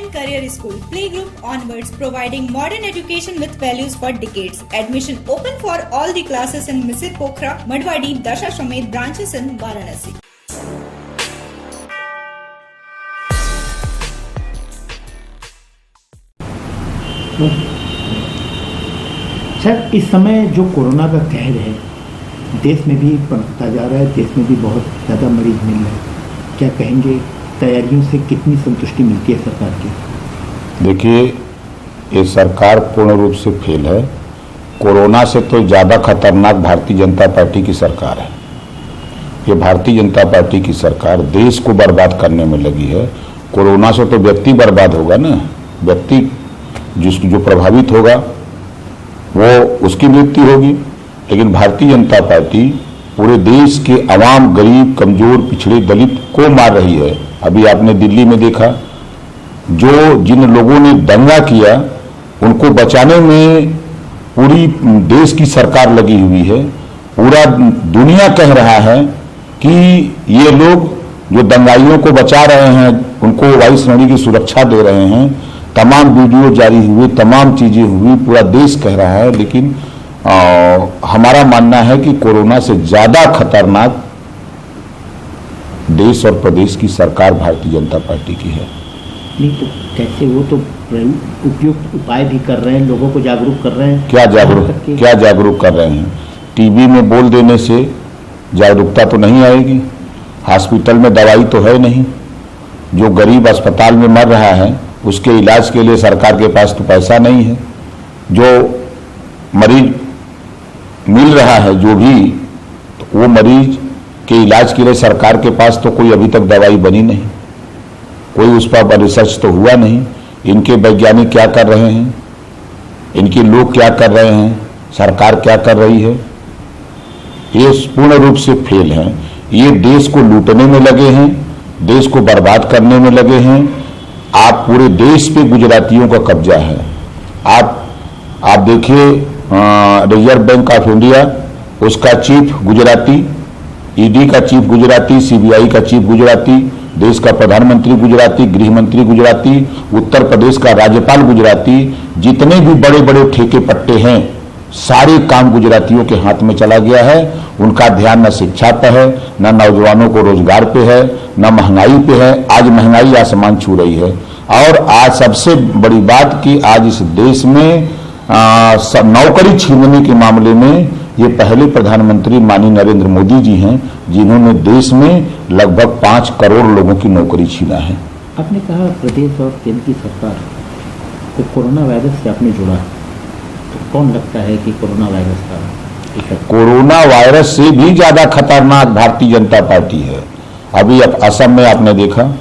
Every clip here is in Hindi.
and Career School, Playgroup onwards, providing modern education with values for decades. Admission open for all the classes in Misir Pokhara, Madwadi, Dasashamed branches in Varanasi. Sir, इस समय जो कोरोना का कहर है देश में भी पनपता जा रहा है, देश में भी बहुत ज़्यादा मरीज मिल रहे हैं, क्या कहेंगे? तैयारियों से कितनी संतुष्टि मिलती है सरकार की? देखिए, ये सरकार पूर्ण रूप से फेल है। कोरोना से तो ज़्यादा खतरनाक भारतीय जनता पार्टी की सरकार है। ये भारतीय जनता पार्टी की सरकार देश को बर्बाद करने में लगी है। कोरोना से तो व्यक्ति बर्बाद होगा ना, व्यक्ति जो प्रभावित होगा वो उसकी मृत्यु होगी, लेकिन भारतीय जनता पार्टी पूरे देश के अवाम, गरीब, कमजोर, पिछड़े, दलित को मार रही है। अभी आपने दिल्ली में देखा, जिन लोगों ने दंगा किया उनको बचाने में पूरी देश की सरकार लगी हुई है। पूरा दुनिया कह रहा है कि ये लोग जो दंगाइयों को बचा रहे हैं, उनको वायुसेना की सुरक्षा दे रहे हैं। तमाम वीडियो जारी हुए, तमाम चीजें हुई, पूरा देश कह रहा है। लेकिन हमारा मानना है कि कोरोना से ज्यादा खतरनाक देश और प्रदेश की सरकार भारतीय जनता पार्टी की है। नहीं तो कैसे? वो तो उपयुक्त उपाय भी कर रहे हैं, लोगों को जागरूक कर रहे हैं। क्या जागरूक कर रहे हैं? टीवी में बोल देने से जागरूकता तो नहीं आएगी। हॉस्पिटल में दवाई तो है नहीं। जो गरीब अस्पताल में मर रहा है उसके इलाज के लिए सरकार के पास तो पैसा नहीं है। जो मरीज मिल रहा है, जो भी, तो वो मरीज के इलाज के लिए सरकार के पास तो कोई अभी तक दवाई बनी नहीं, कोई उस पर रिसर्च तो हुआ नहीं। इनके वैज्ञानिक क्या कर रहे हैं, इनके लोग क्या कर रहे हैं, सरकार क्या कर रही है? ये पूर्ण रूप से फेल हैं। ये देश को लूटने में लगे हैं, देश को बर्बाद करने में लगे हैं। आप पूरे देश पे गुजरातियों का कब्जा है। आप देखिए, रिजर्व बैंक ऑफ इंडिया, उसका चीफ गुजराती, ईडी का चीफ गुजराती, सीबीआई का चीफ गुजराती, देश का प्रधानमंत्री गुजराती, गृह मंत्री गुजराती, उत्तर प्रदेश का राज्यपाल गुजराती। जितने भी बड़े बड़े ठेके पट्टे हैं, सारे काम गुजरातियों के हाथ में चला गया है। उनका ध्यान न शिक्षा पे है, न नौजवानों को रोजगार पे है, न महंगाई पे है। आज महंगाई आसमान छू रही है। और आज सबसे बड़ी बात कि आज इस देश में नौकरी छीनने के मामले में ये पहले प्रधानमंत्री माननीय नरेंद्र मोदी जी हैं, जिन्होंने देश में लगभग 5 करोड़ लोगों की नौकरी छीना है। आपने कहा प्रदेश और केंद्र की सरकार को कोरोना वायरस से आपने जोड़ा, तो कौन लगता है कि कोरोना वायरस का? कोरोना वायरस से भी ज्यादा खतरनाक भारतीय जनता पार्टी है। अभी असम में आपने देखा।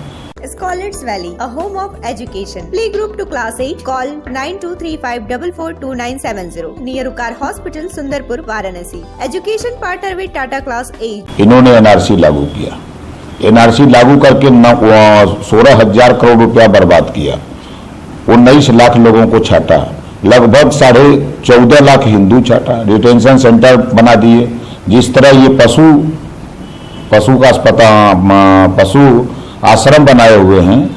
Scholars Valley, a home of education. Playgroup to class 8. Call 9235442970. Near Ukar Hospital, Sundarpur, Varanasi. Education partner with Tata Class 8. इन्होंने एनआरसी लागू किया। एनआरसी लागू करके 16,000 करोड़ रुपया बर्बाद किया। 19 लाख लोगों को छाटा, लगभग 14.5 लाख हिंदू छाटा, डिटेंशन सेंटर बना दिए। जिस तरह ये पशु का अस्पताल, पशु आश्रम बनाए हुए हैं,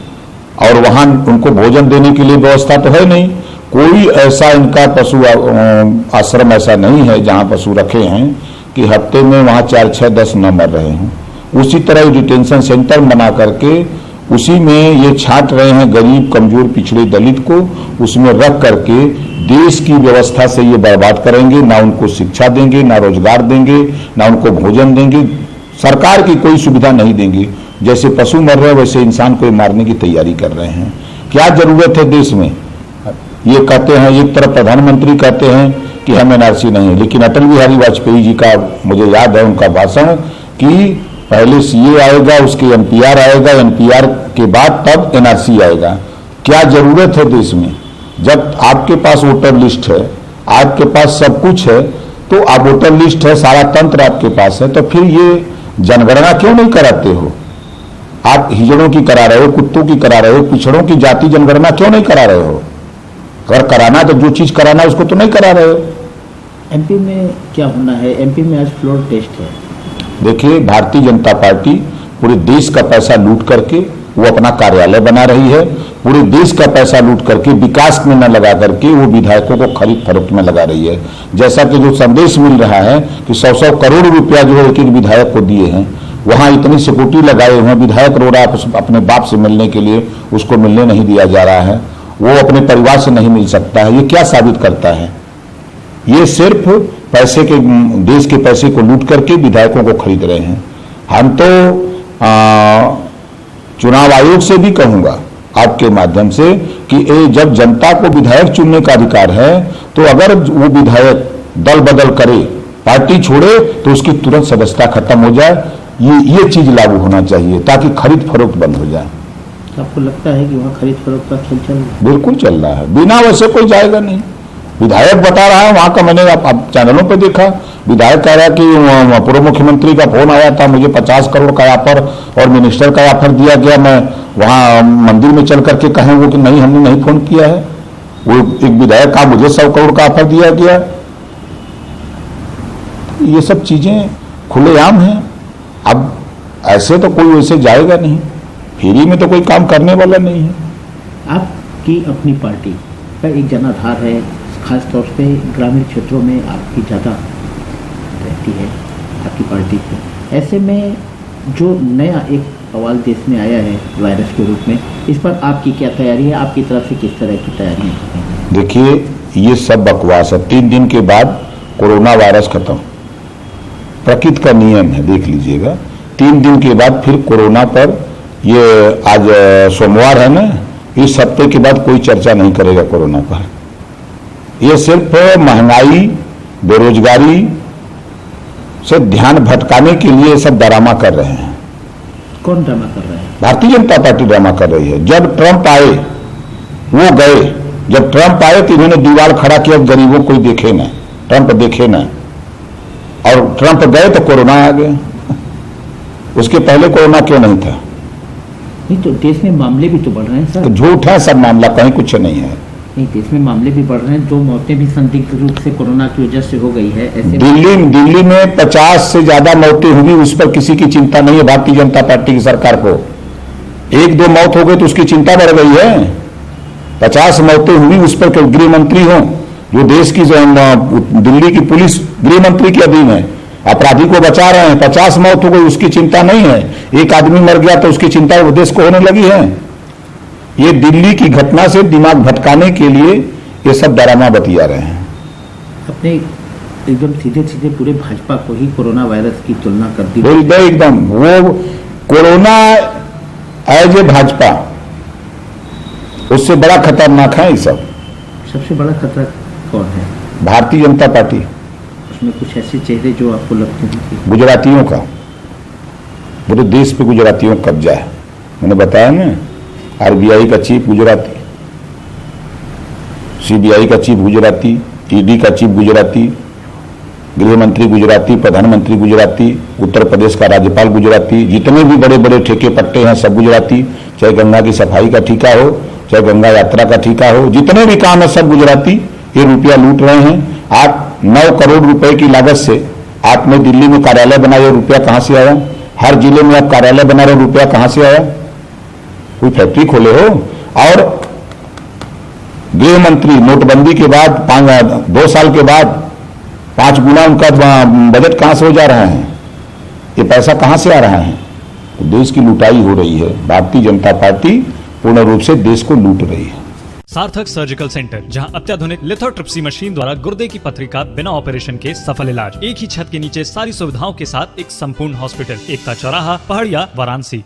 और वहां उनको भोजन देने के लिए व्यवस्था तो है नहीं। कोई ऐसा इनका पशु आश्रम ऐसा नहीं है जहां पशु रखे हैं कि हफ्ते में वहां 4, 6, 10 न मर रहे हों। उसी तरह डिटेंशन सेंटर बना करके उसी में ये छांट रहे हैं गरीब, कमजोर, पिछड़े, दलित को। उसमें रख करके देश की व्यवस्था से ये बर्बाद करेंगे। ना उनको शिक्षा देंगे, ना रोजगार देंगे, ना उनको भोजन देंगे, सरकार की कोई सुविधा नहीं देंगे। जैसे पशु मर रहे हैं वैसे इंसान को मारने की तैयारी कर रहे हैं। क्या जरूरत है देश में? ये कहते हैं, एक तरफ प्रधानमंत्री कहते हैं कि हम एनआरसी नहीं है, लेकिन अटल बिहारी वाजपेयी जी का मुझे याद है उनका भाषण कि पहले सीए आएगा, उसके एनपीआर आएगा, एनपीआर के बाद तब एनआरसी आएगा। क्या जरूरत है देश में? जब आपके पास वोटर लिस्ट है, आपके पास सब कुछ है, तो आप वोटर लिस्ट है, सारा तंत्र आपके पास है, तो फिर ये जनगणना क्यों नहीं कराते हो? आप हिजड़ों की करा रहे हो, कुत्तों की करा रहे हो, पिछड़ों की जाति जनगणना क्यों नहीं करा रहे हो? अगर कराना तो जो चीज कराना उसको तो नहीं करा रहे हो। एमपी में क्या होना है? एमपी में आज फ्लोर टेस्ट है। देखिए, भारतीय जनता पार्टी पूरे देश का पैसा लूट करके वो अपना कार्यालय बना रही है, पूरे देश का पैसा लूट करके विकास में न लगा करके वो विधायकों को खरीद फरोख्त में लगा रही है। जैसा कि जो संदेश मिल रहा है कि 100-100 करोड़ रुपया जो है एक एक विधायक को दिए हैं, वहां इतनी सिक्योरिटी लगाए हुए हैं, विधायक रो रहा है अपने बाप से मिलने के लिए, उसको मिलने नहीं दिया जा रहा है, वो अपने परिवार से नहीं मिल सकता है। ये क्या साबित करता है? ये सिर्फ पैसे के, देश के पैसे को लूट करके विधायकों को खरीद रहे हैं। हम तो चुनाव आयोग से भी कहूंगा आपके माध्यम से कि जब जनता को विधायक चुनने का अधिकार है, तो अगर वो विधायक दल बदल करे, पार्टी छोड़े, तो उसकी तुरंत सदस्यता खत्म हो जाए। ये चीज लागू होना चाहिए ताकि खरीद फरोख्त बंद हो जाए। आपको लगता है कि वहाँ खरीद फरोख्त का खेल चल रहा है? बिल्कुल चल रहा है, बिना वैसे कोई जाएगा नहीं। विधायक बता रहा है, वहां का मैंने अब चैनलों पे देखा, विधायक कह रहा है कि पूर्व मुख्यमंत्री का फोन आया था, मुझे 50 करोड़ का ऑफर और मिनिस्टर का ऑफर दिया गया, मैं वहां मंदिर में चल करके कहें वो कि नहीं, हमने नहीं फोन किया है। वो एक विधायक का मुझे 100 करोड़ का ऑफर दिया गया। ये सब चीजें खुलेआम हैं। अब ऐसे तो कोई वैसे जाएगा नहीं, फ्री में तो कोई काम करने वाला नहीं है। आपकी अपनी पार्टी का एक जनाधार है, खास तौर पे ग्रामीण क्षेत्रों में आपकी ज़्यादा रहती है आपकी पार्टी की। ऐसे में जो नया एक सवाल देश में आया है वायरस के रूप में, इस पर आपकी क्या तैयारी है? आपकी तरफ से किस तरह की तैयारियां हैं? देखिए, ये सब बकवास है। 3 दिन के बाद कोरोना वायरस खत्म, प्रकृति का नियम है, देख लीजिएगा। 3 दिन के बाद फिर कोरोना पर, ये आज सोमवार है ना, इस हफ्ते के बाद कोई चर्चा नहीं करेगा कोरोना पर। ये सिर्फ महंगाई, बेरोजगारी से ध्यान भटकाने के लिए सब ड्रामा कर रहे हैं। कौन ड्रामा कर रहा है? भारतीय जनता पार्टी ड्रामा कर रही है। जब ट्रंप आए वो गए, जब ट्रंप आए तो इन्होंने दीवार खड़ा किया, गरीबों को देखे ना, ट्रंप देखे ना, और ट्रंप गए तो कोरोना आ गया। उसके पहले कोरोना क्यों नहीं था? नहीं तो देश में मामले भी तो बढ़ रहे हैं सर। तो झूठ है सब मामला, कहीं कुछ नहीं है। नहीं, देश में मामले भी बढ़ रहे हैं, 2 मौतें भी संदिग्ध रूप से कोरोना की वजह से हो गई है। ऐसे दिल्ली में 50 से ज्यादा मौतें हुई, उस पर किसी की चिंता नहीं है भारतीय जनता पार्टी की सरकार को। 1-2 मौत हो गई तो उसकी चिंता बढ़ गई है। 50 मौतें हुई, उस पर गृह मंत्री हो, जो देश की दिल्ली की पुलिस गृह मंत्री के अधीन है, अपराधी को बचा रहे हैं। 50 मौत हो गई, उसकी चिंता नहीं है। एक आदमी मर गया तो उसकी चिंता देश को होने लगी है। ये दिल्ली की घटना से दिमाग भटकाने के लिए ये सब ड्रामा बतिया रहे हैं। अपने एकदम सीधे सीधे पूरे भाजपा को ही कोरोना वायरस की तुलना कर दी एकदम। वो कोरोना एज ए भाजपा, उससे बड़ा खतरनाक है ये सब। सबसे बड़ा खतरा कौन है? भारतीय जनता पार्टी। उसमें कुछ ऐसे चेहरे जो आपको लगते हैं कि गुजरातियों का, पूरे देश पे गुजरातियों का कब्जा है। मैंने बताया ना, आरबीआई का चीफ गुजराती, सीबीआई का चीफ गुजराती, ईडी का चीफ गुजराती, गृह मंत्री गुजराती, प्रधानमंत्री गुजराती, उत्तर प्रदेश का राज्यपाल गुजराती, जितने भी बड़े बड़े ठेके पट्टे हैं सब गुजराती। चाहे गंगा की सफाई का ठेका हो, चाहे गंगा यात्रा का ठेका हो, जितने भी काम है सब गुजराती ये रुपया लूट रहे हैं। आप 9 करोड़ रुपए की लागत से आपने दिल्ली में कार्यालय बनाया, रुपया कहां से आया? हर जिले में आप कार्यालय बना रहे, रुपया कहां से आया? कोई फैक्ट्री खोले हो? और गृह मंत्री नोटबंदी के बाद 2 साल के बाद 5 गुना उनका बजट कहां से हो जा रहा है? ये पैसा कहां से आ रहा है? तो देश की लुटाई हो रही है। भारतीय जनता पार्टी पूर्ण रूप से देश को लूट रही है। सार्थक सर्जिकल सेंटर, जहां अत्याधुनिक लिथोट्रिप्सी मशीन द्वारा गुर्दे की पथरी का बिना ऑपरेशन के सफल इलाज। एक ही छत के नीचे सारी सुविधाओं के साथ एक संपूर्ण हॉस्पिटल, एकता चौराहा, पहाड़िया, वाराणसी।